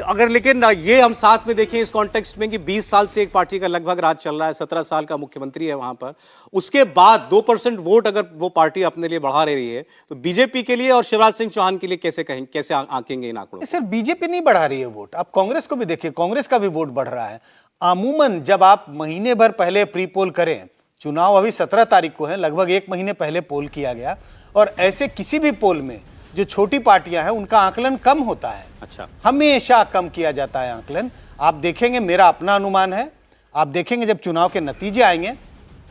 अगर लेकिन ये हम साथ में देखें इस कॉन्टेक्स्ट में कि 20 साल से एक पार्टी का लगभग राज चल रहा है, 17 साल का मुख्यमंत्री है वहां पर, उसके बाद 2% वोट अगर वो पार्टी अपने लिए बढ़ा रही है तो बीजेपी के लिए और शिवराज सिंह चौहान के लिए कैसे कहेंगे, कैसे आंकेंगे इन आंकड़ों? सिर्फ बीजेपी नहीं बढ़ा रही है वोट, आप कांग्रेस को भी देखिए, कांग्रेस का भी वोट बढ़ रहा है। अमूमन जब आप महीने भर पहले प्री पोल करें, चुनाव अभी 17 तारीख को है, लगभग 1 महीने पहले पोल किया गया, और ऐसे किसी भी पोल में जो छोटी पार्टियां हैं उनका आकलन कम होता है। अच्छा, हमेशा कम किया जाता है आकलन। आप देखेंगे, मेरा अपना अनुमान है, आप देखेंगे जब चुनाव के नतीजे आएंगे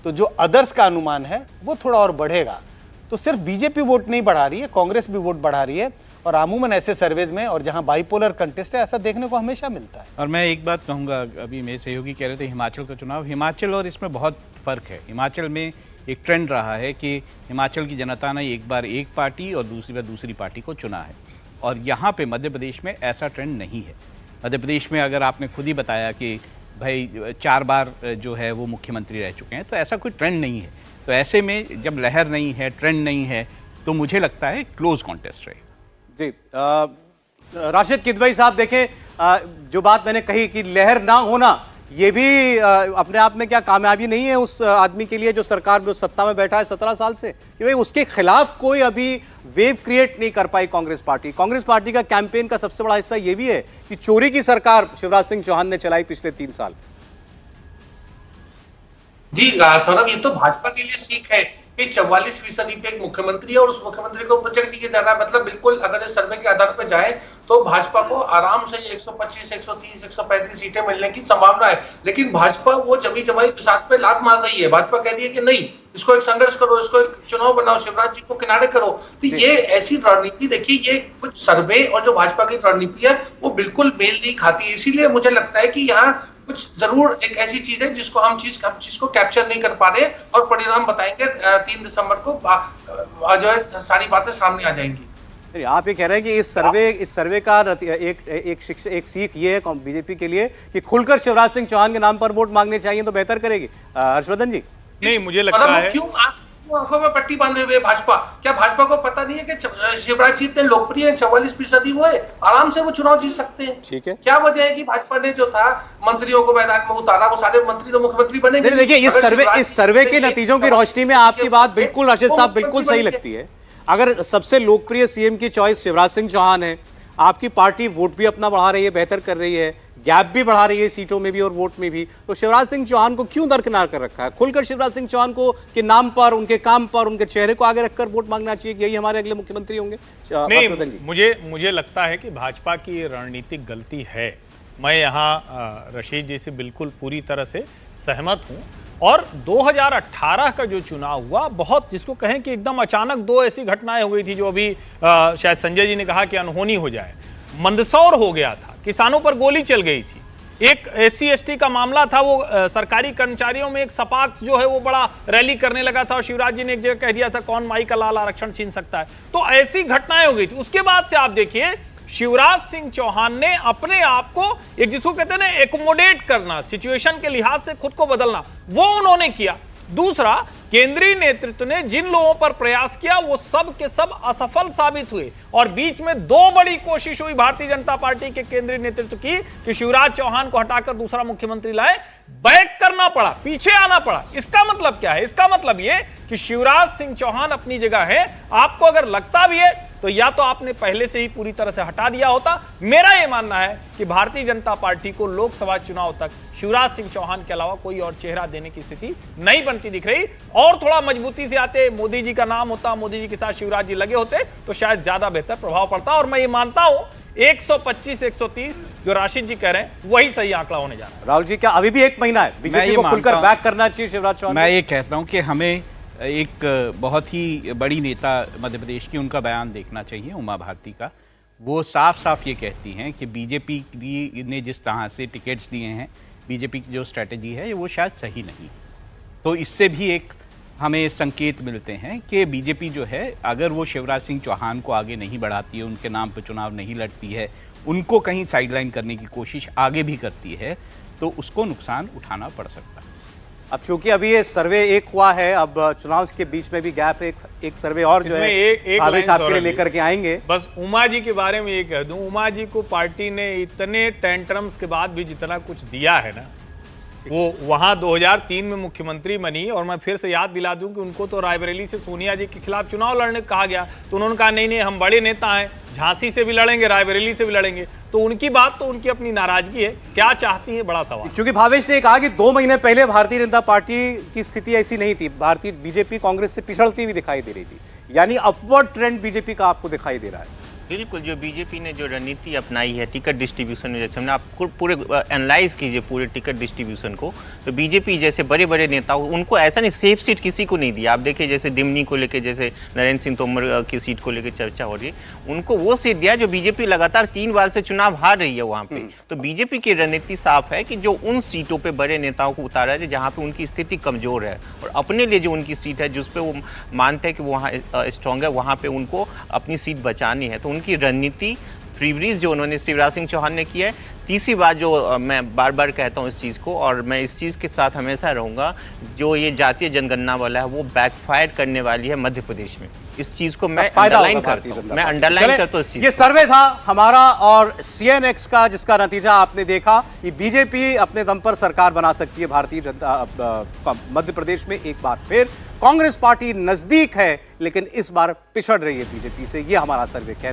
तो जो अदर्स का अनुमान है वो थोड़ा और बढ़ेगा। तो सिर्फ बीजेपी वोट नहीं बढ़ा रही है, कांग्रेस भी वोट बढ़ा रही है, और अमूमन ऐसे सर्वेज में और जहां बाइपोलर कंटेस्ट है ऐसा देखने को हमेशा मिलता है। और मैं एक बात कहूंगा, अभी मेरे सहयोगी कह रहे थे हिमाचल का चुनाव, हिमाचल और इसमें बहुत फ़र्क है। हिमाचल में एक ट्रेंड रहा है कि हिमाचल की जनता ने एक बार एक पार्टी और दूसरी बार दूसरी पार्टी को चुना है, और यहाँ पे मध्य प्रदेश में ऐसा ट्रेंड नहीं है। मध्य प्रदेश में अगर आपने खुद ही बताया कि भाई 4 बार जो है वो मुख्यमंत्री रह चुके हैं, तो ऐसा कोई ट्रेंड नहीं है। तो ऐसे में जब लहर नहीं है, ट्रेंड नहीं है, तो मुझे लगता है क्लोज कॉन्टेस्ट रहे जी। राशिद किदवई साहब, देखें जो बात मैंने कही कि लहर ना होना, ये भी अपने आप में क्या कामयाबी नहीं है उस आदमी के लिए जो सरकार में, सत्ता में बैठा है 17 साल से, कि भाई उसके खिलाफ कोई अभी वेव क्रिएट नहीं कर पाई कांग्रेस पार्टी। कांग्रेस पार्टी का कैंपेन का सबसे बड़ा हिस्सा ये भी है कि चोरी की सरकार शिवराज सिंह चौहान ने चलाई पिछले 3 साल। जी सौरभ, ये तो भाजपा के लिए सीख है कि 44% पे एक मुख्यमंत्री है और उस मुख्यमंत्री को प्रोजेक्ट नहीं किया जा रहा है। मतलब बिल्कुल अगर इस सर्वे के आधार पर जाए तो भाजपा को आराम से 125, 130, 135 सीटें मिलने की संभावना है। लेकिन भाजपा वो जमी जमाई पिसाच पे लात मार रही है। भाजपा कह रही है कि नहीं, इसको एक संघर्ष करो, इसको एक चुनाव बनाओ, शिवराज जी को किनारे करो। तो ये ऐसी रणनीति देखिए, ये कुछ सर्वे और जो भाजपा की रणनीति है वो बिल्कुल मेल नहीं खाती। इसीलिए मुझे लगता है कि यहाँ कुछ जरूर एक ऐसी चीज है जिसको हम चीज को कैप्चर नहीं कर पा रहे, और परिणाम बताएंगे 3 दिसंबर को जो है सारी बातें सामने आ जाएंगी। आप ये कह रहे हैं कि इस सर्वे का एक सीख ये है बीजेपी के लिए कि खुलकर शिवराज सिंह चौहान के नाम पर वोट मांगने चाहिए तो बेहतर करेगी। हर्षवर्धन जी, नहीं, मुझे लगता है क्यों आंखों में पट्टी बांधे हुए भाजपा? क्या भाजपा को पता नहीं है कि शिवराज जी इतने लोकप्रिय है, 44% वो है, आराम से वो चुनाव जीत सकते हैं। ठीक है, क्या वजह है कि भाजपा ने जो था मंत्रियों को मैदान में उतारा, वो सारे मंत्री तो मुख्यमंत्री बनेंगे। देखिए इस सर्वे के नतीजों की रोशनी में आपकी बात बिल्कुल, राशिद साहब, बिल्कुल सही लगती है। अगर सबसे लोकप्रिय सीएम की चॉइस शिवराज सिंह चौहान है, आपकी पार्टी वोट भी अपना बढ़ा रही है, बेहतर कर रही है, गैप भी बढ़ा रही है सीटों में भी और वोट में भी, तो शिवराज सिंह चौहान को क्यों दरकिनार कर रखा है? खुलकर शिवराज सिंह चौहान को के नाम पर, उनके काम पर, उनके चेहरे को आगे रखकर वोट मांगना चाहिए कि यही हमारे अगले मुख्यमंत्री होंगे। नहीं, मुझे लगता है कि भाजपा की रणनीतिक गलती है। मैं यहाँ रशीद जी से बिल्कुल पूरी तरह से सहमत हूँ। और 2018 का जो चुनाव हुआ, बहुत जिसको कहें कि एकदम अचानक 2 ऐसी घटनाएं हो गई थी जो अभी शायद संजय जी ने कहा कि अनहोनी हो जाए। मंदसौर हो गया था, किसानों पर गोली चल गई थी। एक SC ST का मामला था, वो सरकारी कर्मचारियों में एक सपाक्स जो है वो बड़ा रैली करने लगा था और शिवराज जी ने एक जगह कह दिया था कौन माई का लाल आरक्षण छीन सकता है। तो ऐसी घटनाएं हो गई थी। उसके बाद से आप देखिए शिवराज सिंह चौहान ने अपने आप को एक, जिसको कहते हैं ना, एकोमोडेट करना, सिचुएशन के लिहाज से खुद को बदलना, वो उन्होंने किया। दूसरा, केंद्रीय नेतृत्व ने जिन लोगों पर प्रयास किया वो सब के सब असफल साबित हुए, और बीच में 2 बड़ी कोशिश हुई भारतीय जनता पार्टी के केंद्रीय नेतृत्व की कि शिवराज चौहान को हटाकर दूसरा मुख्यमंत्री लाए। बैक करना पड़ा, पीछे आना पड़ा। इसका मतलब क्या है? इसका मतलब ये कि शिवराज सिंह चौहान अपनी जगह है। आपको अगर लगता भी है तो या तो आपने पहले से ही पूरी तरह से हटा दिया होता। मेरा यह मानना है कि भारतीय जनता पार्टी को लोकसभा चुनाव तक शिवराज सिंह चौहान के अलावा कोई और चेहरा देने की स्थिति नहीं बनती दिख रही। और थोड़ा मजबूती से आते, मोदी जी का नाम होता, मोदी जी के साथ शिवराज जी लगे होते तो शायद ज्यादा बेहतर प्रभाव पड़ता। और मैं ये मानता हूं 125, 130 जो राशिद जी कह रहे हैं वही सही आंकड़ा होने जा रहा है। राहुल जी, क्या अभी भी 1 महीना है बीजेपी को खुलकर बैक करना चाहिए शिवराज चौहान? मैं ये कहता हूं कि हमें एक बहुत ही बड़ी नेता मध्य प्रदेश की, उनका बयान देखना चाहिए, उमा भारती का। वो साफ साफ ये कहती हैं कि बीजेपी ने जिस तरह से टिकट्स दिए हैं, बीजेपी की जो स्ट्रेटजी है वो शायद सही नहीं। तो इससे भी एक हमें संकेत मिलते हैं कि बीजेपी जो है, अगर वो शिवराज सिंह चौहान को आगे नहीं बढ़ाती है, उनके नाम पर चुनाव नहीं लड़ती है, उनको कहीं साइडलाइन करने की कोशिश आगे भी करती है, तो उसको नुकसान उठाना पड़ सकता है। अब चूंकि अभी ये सर्वे एक हुआ है, अब चुनाव के बीच में भी गैप है, एक सर्वे और जो इसमें है एक भावेश लाइन आपके लिए सौरभ जी। लेकर के आएंगे। बस उमा जी के बारे में ये कह दूं, उमा जी को पार्टी ने इतने टेंट्रम्स के बाद भी जितना कुछ दिया है ना, वो वहां 2003 में मुख्यमंत्री बनी, और मैं फिर से याद दिला दूं कि उनको तो रायबरेली से सोनिया जी के खिलाफ चुनाव लड़ने को कहा गया, तो उन्होंने कहा नहीं नहीं हम बड़े नेता हैं, झांसी से भी लड़ेंगे, रायबरेली से भी लड़ेंगे। तो उनकी बात तो उनकी अपनी नाराजगी है, क्या चाहती है बड़ा सवाल। क्योंकि भावेश ने कहा कि 2 महीने पहले भारतीय जनता पार्टी की स्थिति ऐसी नहीं थी, भारतीय बीजेपी कांग्रेस से पिछड़ती हुई दिखाई दे रही थी, यानी अपवर्ड ट्रेंड बीजेपी का आपको दिखाई दे रहा है। बिल्कुल, जो बीजेपी ने जो रणनीति अपनाई है टिकट डिस्ट्रीब्यूशन में, जैसे हमने आप पूरे एनालाइज कीजिए पूरे टिकट डिस्ट्रीब्यूशन को, तो बीजेपी जैसे बड़े बड़े नेताओं उनको ऐसा नहीं सेफ सीट किसी को नहीं दिया। आप देखिए जैसे दिमनी को लेके, जैसे नरेंद्र सिंह तोमर की सीट को लेके चर्चा हो रही है, उनको वो सीट दिया जो बीजेपी लगातार 3 बार से चुनाव हार रही है वहाँ पे। तो बीजेपी की रणनीति साफ है कि जो उन सीटों पे बड़े नेताओं को उतारा है जहाँ पे उनकी स्थिति कमजोर है, और अपने लिए जो उनकी सीट है जिस पे वो मानते हैं कि वहाँ स्ट्रांग है, वहाँ पे उनको अपनी सीट बचानी है। तो उनकी रणनीति प्रीब्रीज जो उन्होंने शिवराज सिंह चौहान ने किया है। तीसरी बात जो मैं बार बार कहता हूँ इस चीज़ को, और मैं इस चीज़ के साथ हमेशा रहूँगा, जो ये जातीय जनगणना वाला है वो बैकफायर करने वाली है मध्य प्रदेश में। इस चीज़ को मैं अंडरलाइन करता हूँ, मैं अंडरलाइन करता हूँ इस चीज़। ये सर्वे था हमारा और CNX का, जिसका नतीजा आपने देखा कि बीजेपी अपने दम पर सरकार बना सकती है भारतीय जनता मध्य प्रदेश में एक बार फिर। कांग्रेस पार्टी नजदीक है लेकिन इस बार पिछड़ रही है बीजेपी से, ये हमारा सर्वे कहता है।